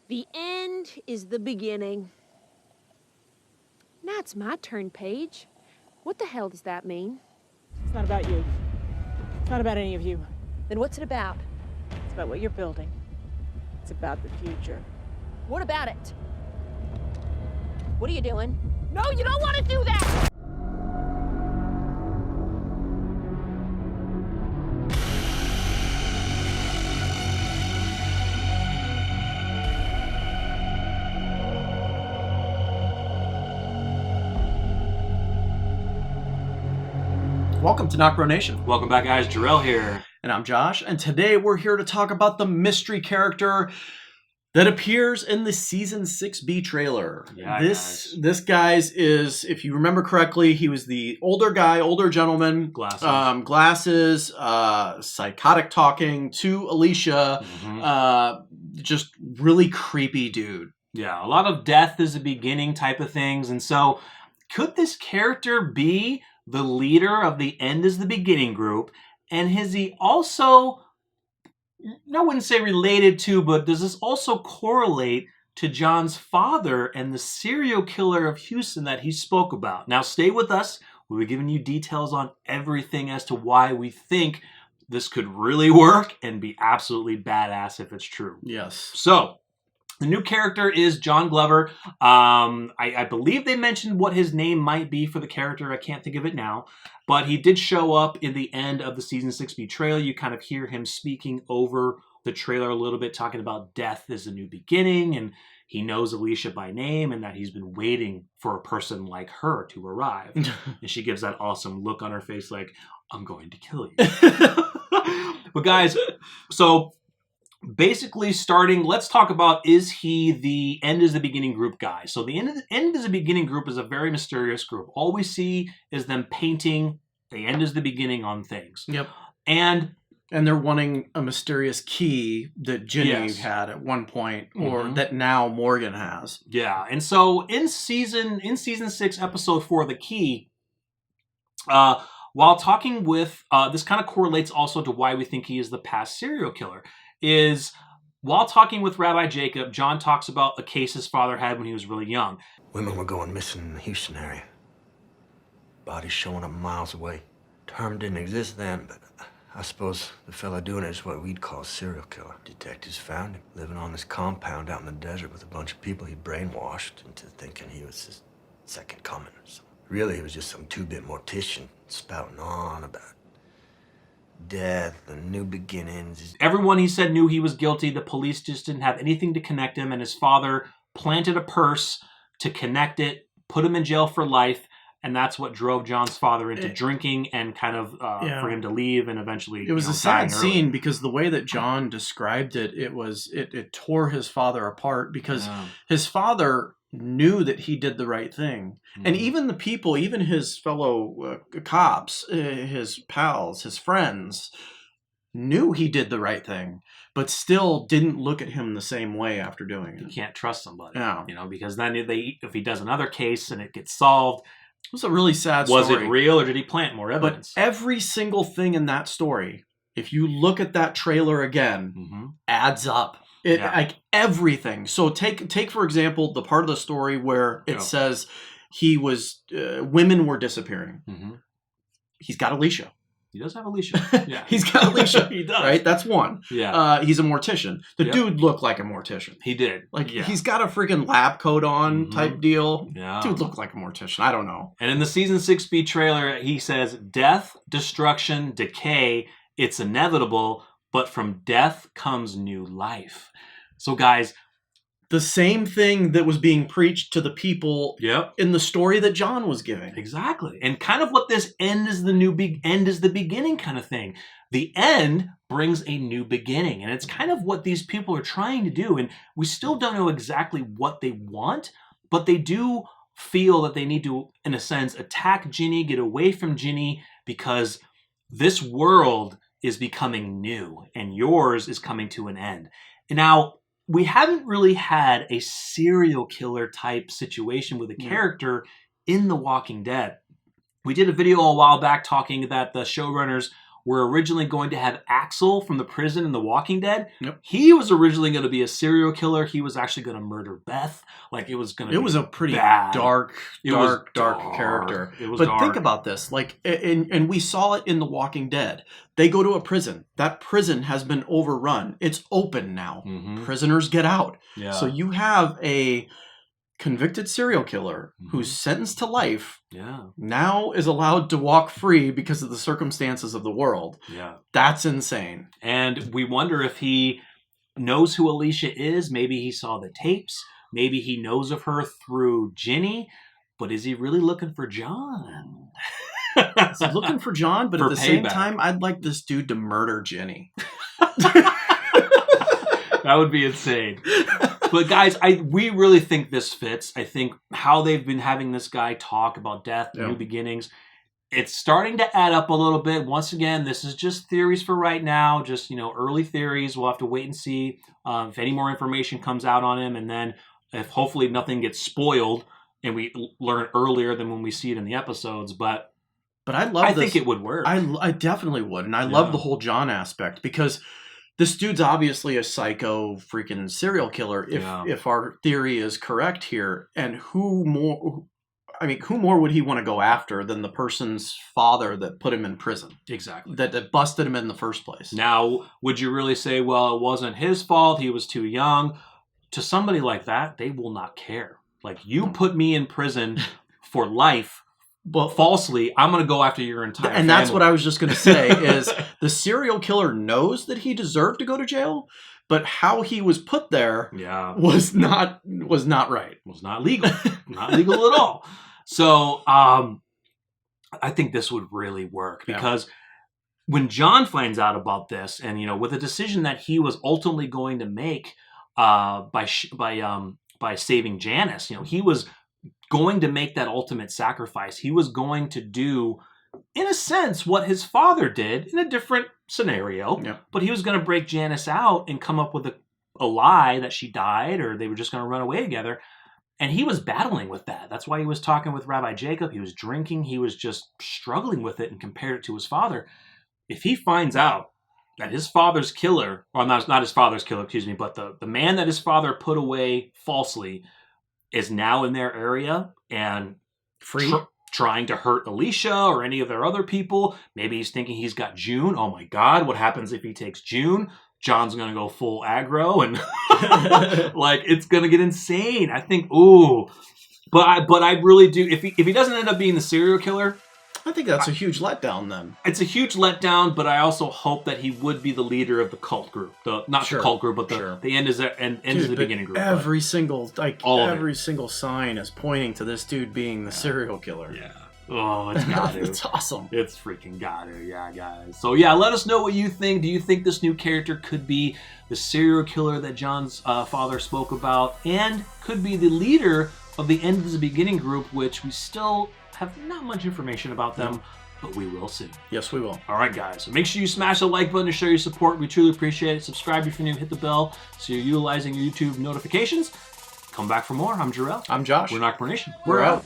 The end is the beginning. Now it's my turn, Paige. What the hell does that mean? It's not about you. It's not about any of you. Then what's it about? It's about what you're building. It's about the future. What about it? What are you doing? No, you don't want to do that! Welcome to NocBro Nation. Welcome back, guys. Jarrell here. And I'm Josh, and today we're here to talk about the mystery character that appears in the Season 6B trailer. Yeah, this guy's is, if you remember correctly, he was the older guy, older gentleman. Glasses. Psychotic talking to Alicia. Just really creepy dude. Yeah, a lot of death is a beginning type of things. And so, could this character be the leader of the End is the Beginning group? And is he also, I wouldn't say related to, but does this also correlate to John's father and the serial killer of Houston that he spoke about? Now, stay with us. We'll be giving you details on everything as to why we think this could really work and be absolutely badass if it's true. Yes. So, the new character is John Glover. I believe they mentioned what his name might be for the character. I can't think of it now. But he did show up in the end of the Season 6B trailer. You kind of hear him speaking over the trailer a little bit, talking about death is a new beginning. And he knows Alicia by name and that he's been waiting for a person like her to arrive. And she gives that awesome look on her face like, I'm going to kill you. But guys, so basically starting, let's talk about, is he the End is the Beginning group guy? So the End is the Beginning group is a very mysterious group. All we see is them painting the End is the Beginning on things. Yep. And they're wanting a mysterious key that Ginny had at one point, or that now Morgan has. Yeah. And so in season 6, episode 4, The Key, while talking with, this kind of correlates also to why we think he is the past serial killer, is while talking with Rabbi Jacob, John talks about a case his father had when he was really young. Women were going missing in the Houston area. Bodies showing up miles away. Term didn't exist then, but I suppose the fella doing it is what we'd call a serial killer. Detectives found him living on this compound out in the desert with a bunch of people he brainwashed into thinking he was his second coming. So really, he was just some two-bit mortician spouting on about death and new beginnings. Everyone, he said, knew he was guilty. The police just didn't have anything to connect him, and his father planted a purse to connect it, put him in jail for life, and that's what drove John's father into drinking and kind of for him to leave and eventually. It was a sad scene because the way that John described it, it tore his father apart because his father knew that he did the right thing. And even the people, even his fellow cops, his pals, his friends, knew he did the right thing, but still didn't look at him the same way after doing it. You can't trust somebody, Yeah. Because then if he does another case and it gets solved, it was a really sad story. Was it real or did he plant more evidence? But every single thing in that story, if you look at that trailer again, adds up. Like everything. So take for example the part of the story where it says he was women were disappearing. He's got Alicia. He does have Alicia. Yeah, he's got Alicia. He does. Right, that's one. Yeah, he's a mortician. The dude looked like a mortician. He did. Like he's got a freaking lab coat on type deal. Yeah, dude looked like a mortician. I don't know. And in the Season 6B trailer, he says, "Death, destruction, decay. It's inevitable." But from death comes new life. So, guys, the same thing that was being preached to the people in the story that John was giving. Exactly. And kind of what this end is the beginning kind of thing. The end brings a new beginning. And it's kind of what these people are trying to do. And we still don't know exactly what they want, but they do feel that they need to, in a sense, attack Ginny, get away from Ginny, because this world is becoming new and yours is coming to an end. And now, we haven't really had a serial killer type situation with a character in The Walking Dead. We did a video a while back talking that the showrunners were originally going to have Axel from the prison in The Walking Dead. Yep. He was originally going to be a serial killer. He was actually going to murder Beth. Like, it was going to be It was a pretty bad. dark dark. character. It was but dark. think about this. Like, and we saw it in The Walking Dead. They go to a prison. That prison has been overrun. It's open now. Mhm. Prisoners get out. Yeah. So you have a convicted serial killer who's sentenced to life Yeah. now is allowed to walk free because of the circumstances of the world. Yeah. That's insane. And we wonder if he knows who Alicia is. Maybe he saw the tapes. Maybe he knows of her through Ginny. But is he really looking for John? He's looking for John, but For at the same payback. time, I'd like this dude to murder Jenny. That would be insane. But guys, we really think this fits. I think how they've been having this guy talk about death, new beginnings, it's starting to add up a little bit. Once again, this is just theories for right now, just, early theories. We'll have to wait and see if any more information comes out on him, and then if hopefully nothing gets spoiled and we learn earlier than when we see it in the episodes. But I think it would work. I definitely would, and I love the whole John aspect because this dude's obviously a psycho freaking serial killer. If our theory is correct here, and who more would he want to go after than the person's father that put him in prison? Exactly. That busted him in the first place. Now, would you really say, well, it wasn't his fault, he was too young? To somebody like that, they will not care. Like, you put me in prison for life, but falsely, I'm going to go after your entire family. And that's what I was just going to say, is the serial killer knows that he deserved to go to jail, but how he was put there was not right. Was not legal. Not legal at all. So I think this would really work because when John finds out about this, and with a decision that he was ultimately going to make by saving Janice, he was going to make that ultimate sacrifice. He was going to do, in a sense, what his father did in a different scenario. Yeah. But he was going to break Janice out and come up with a lie that she died or they were just going to run away together. And he was battling with that. That's why he was talking with Rabbi Jacob. He was drinking. He was just struggling with it and compared it to his father. If he finds out that his father's killer, or not his father's killer, excuse me, but the man that his father put away falsely is now in their area and free, trying to hurt Alicia or any of their other people. Maybe he's thinking he's got June. Oh my God, what happens if he takes June? John's going to go full aggro and like it's going to get insane. I think, but I really do. If he doesn't end up being the serial killer, I think that's a huge letdown then. It's a huge letdown, but I also hope that he would be the leader of the cult group. The cult group, but the end is the beginning group. Every single sign is pointing to this dude being the serial killer. Yeah. Oh, it's got to. It's awesome. It's freaking got to. Yeah, guys. So yeah, let us know what you think. Do you think this new character could be the serial killer that John's father spoke about, and could be the leader of the end is the beginning group, which we still have not much information about them, but we will soon. Yes, we will. All right, guys. So make sure you smash the like button to show your support. We truly appreciate it. Subscribe if you're new. Hit the bell so you're utilizing your YouTube notifications. Come back for more. I'm Jarrell. I'm Josh. We're NocBro Nation. We're out.